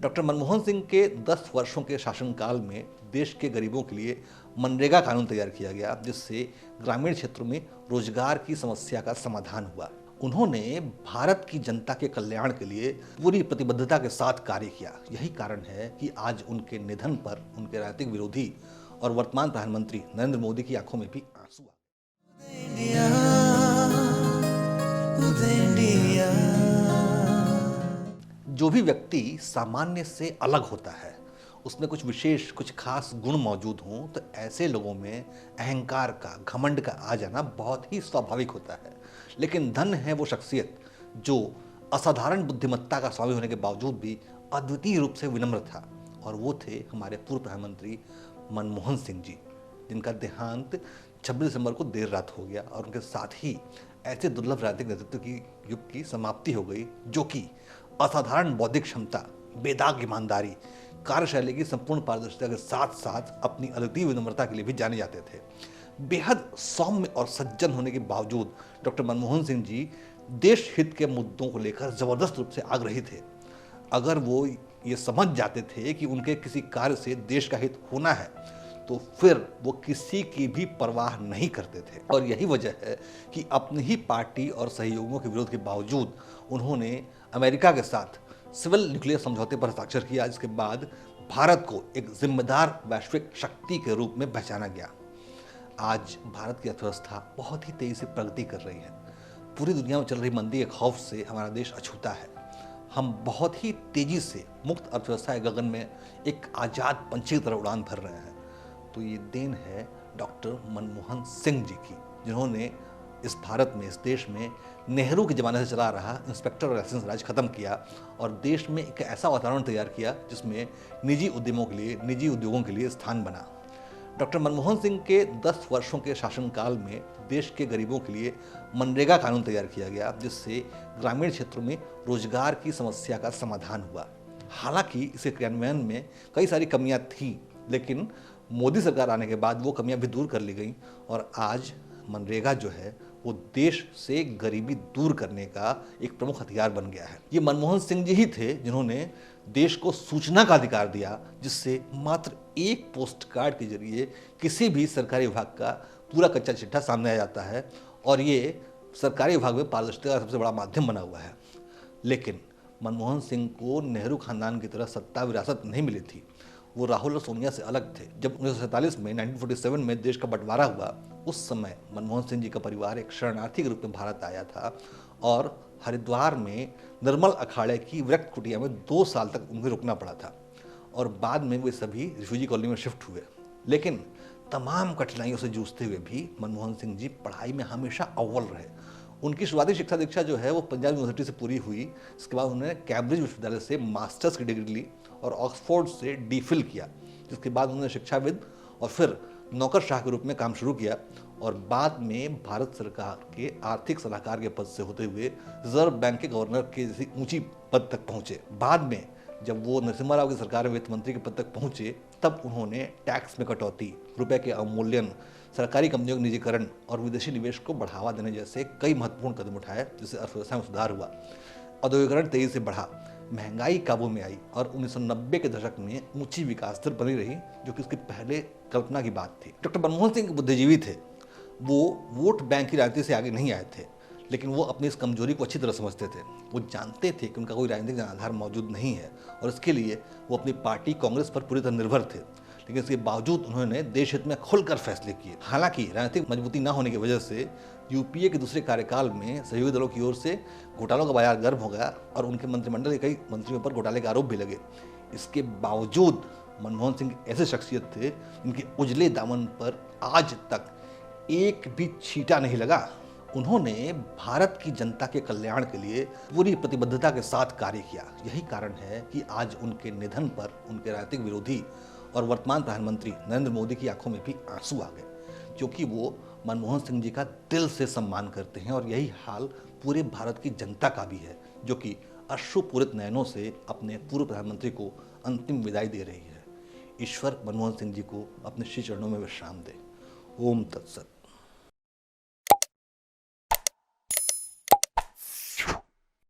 Doctor Manmohan Singh के 10 वर्षों के शासनकाल में देश के गरीबों के लिए मनरेगा कानून तैयार किया गया, जिससे ग्रामीण क्षेत्रों में रोजगार की समस्या का समाधान हुआ। उन्होंने भारत की जनता के कल्याण के लिए पूरी प्रतिबद्धता के साथ कार्य किया। यही कारण है कि आज उनके निधन पर उनके राजनीतिक विरोधी और वर्तमान प्रधानमंत्री नरेंद्र मोदी की आंखों में भी आंसू आ जो भी व्यक्ति सामान्य से अलग होता है, उसमें कुछ विशेष, कुछ खास गुण मौजूद हों, तो ऐसे लोगों में अहंकार का, घमंड का आ जाना बहुत ही स्वाभाविक होता है। लेकिन धन है वो शख्सियत जो असाधारण बुद्धिमत्ता का स्वामी होने के बावजूद भी अद्वितीय रूप से विनम्र था, और वो थे हमारे पूर्व प्रधानमंत्री मनमोहन सिंह जी, जिनका देहांत 26 दिसंबर को देर रात हो गया, और उनके साथ ही ऐसे दुर्लभ राजनीतिक नेतृत्व की युग की समाप्ति हो गई, जो कि असाधारण बौद्धिक क्षमता, बेदाग ईमानदारी, कार्यशैली की संपूर्ण पारदर्शिता के साथ साथ अपनी अद्वितीय विनम्रता के लिए भी जाने जाते थे। बेहद सौम्य और सज्जन होने के बावजूद डॉक्टर मनमोहन सिंह जी देश हित के मुद्दों को लेकर जबरदस्त रूप से आग्रही थे। अगर वो ये समझ जाते थे कि उनके किसी कार्य से देश का हित होना है, तो फिर वो किसी की भी परवाह नहीं करते थे। और यही वजह है कि अपनी ही पार्टी और सहयोगियों के विरोध के बावजूद उन्होंने अमेरिका के साथ सिविल न्यूक्लियर समझौते पर हस्ताक्षर किया, जिसके बाद भारत को एक जिम्मेदार वैश्विक शक्ति के रूप में पहचाना गया। आज भारत की अर्थव्यवस्था बहुत ही तेजी से प्रगति कर रही है। पूरी दुनिया में चल रही मंदी के खौफ से हमारा देश अछूता है। हम बहुत ही तेजी से मुक्त अर्थव्यवस्था के गगन में एक आज़ाद पंछी की तरह उड़ान भर रहे हैं। तो ये देन है डॉक्टर मनमोहन सिंह जी की, जिन्होंने इस भारत में, इस देश में नेहरू के ज़माने से चला रहा इंस्पेक्टर और लाइसेंस राज खत्म किया, और देश में एक ऐसा वातावरण तैयार किया जिसमें निजी उद्यमों के लिए, निजी उद्योगों के लिए स्थान बना। डॉक्टर मनमोहन सिंह के 10 वर्षों के शासनकाल में देश के गरीबों के लिए मनरेगा कानून तैयार किया गया, जिससे ग्रामीण क्षेत्रों में रोजगार की समस्या का समाधान हुआ। हालांकि इसके क्रियान्वयन में कई सारी कमियां थीं, लेकिन मोदी सरकार आने के बाद वो कमियां भी दूर कर ली गई, और आज मनरेगा जो है वो देश से गरीबी दूर करने का एक प्रमुख हथियार बन गया है। ये मनमोहन सिंह जी ही थे जिन्होंने देश को सूचना का अधिकार दिया, जिससे मात्र एक पोस्ट कार्ड के जरिए किसी भी सरकारी विभाग का पूरा कच्चा चिट्ठा सामने आ जाता है, और ये सरकारी विभाग में पारदर्शिता का सबसे बड़ा माध्यम बना हुआ है। लेकिन मनमोहन सिंह को नेहरू खानदान की तरह सत्ता विरासत नहीं मिली थी। वो राहुल और सोनिया से अलग थे। जब 1947 में 1947 में देश का बंटवारा हुआ, उस समय मनमोहन सिंह जी का परिवार एक शरणार्थी के रूप में भारत आया था, और हरिद्वार में निर्मल अखाड़े की विरक्त कुटिया में 2 साल तक उन्हें रुकना पड़ा था, और बाद में वे सभी रिफ्यूजी कॉलोनी में शिफ्ट हुए। लेकिन तमाम कठिनाइयों से जूझते हुए भी मनमोहन सिंह जी पढ़ाई में हमेशा अव्वल रहे। उनकी शुरुआती शिक्षा दीक्षा जो है वो पंजाब यूनिवर्सिटी से पूरी हुई। इसके बाद उन्होंने कैम्ब्रिज विश्वविद्यालय से मास्टर्स की डिग्री ली और ऑक्सफोर्ड से डीफिल किया, जिसके बाद उन्होंने शिक्षाविद और फिर नौकरशाह के रूप में काम शुरू किया, और बाद में भारत सरकार के आर्थिक सलाहकार के पद से होते हुए रिजर्व बैंक के गवर्नर के जैसी ऊंची पद तक पहुंचे। बाद में जब वो नरसिम्हा राव की सरकार में वित्त मंत्री के पद तक पहुंचे, तब उन्होंने टैक्स में कटौती, रुपए के अवमूल्यन, सरकारी कंपनियों के निजीकरण और विदेशी निवेश को बढ़ावा देने जैसे कई महत्वपूर्ण कदम उठाए, जिससे अर्थव्यवस्था में सुधार हुआ, औद्योगिकरण तेजी से बढ़ा, महंगाई काबू में आई, और 1990 के दशक में ऊंची विकास दर बनी रही, जो कि उसके पहले कल्पना की बात थी। डॉक्टर मनमोहन सिंह बुद्धिजीवी थे। वो वोट बैंक की राजनीति से आगे नहीं आए थे, लेकिन वो अपनी इस कमजोरी को अच्छी तरह समझते थे। वो जानते थे कि उनका कोई राजनीतिक आधार मौजूद नहीं है, और इसके लिए वो अपनी पार्टी कांग्रेस पर पूरी तरह निर्भर थे। लेकिन इसके बावजूद उन्होंने देश हित में खुलकर फैसले किए। हालांकि राजनीतिक मजबूती न होने की वजह से यूपीए के दूसरे कार्यकाल में सहयोगी दलों की ओर से घोटालों का बाजार गर्म हो गया, और उनके मंत्रिमंडल के कई मंत्रियों पर घोटाले के आरोप भी लगे। इसके बावजूद मनमोहन सिंह ऐसे शख्सियत थे जिनके उजले दामन पर आज तक एक भी छींटा नहीं लगा। उन्होंने भारत की जनता के कल्याण के लिए पूरी प्रतिबद्धता के साथ कार्य किया। यही कारण है कि आज उनके निधन पर उनके राजनीतिक विरोधी और वर्तमान प्रधानमंत्री नरेंद्र मोदी की आंखों में भी आंसू आ गए, क्योंकि वो मनमोहन सिंह जी का दिल से सम्मान करते हैं, और यही हाल पूरे भारत की जनता का भी है, जो कि अश्रुपूरित नयनों से अपने पूर्व प्रधानमंत्री को अंतिम विदाई दे रही है। ईश्वर मनमोहन सिंह जी को अपने श्री चरणों में विश्राम दे। ओम तत्सत।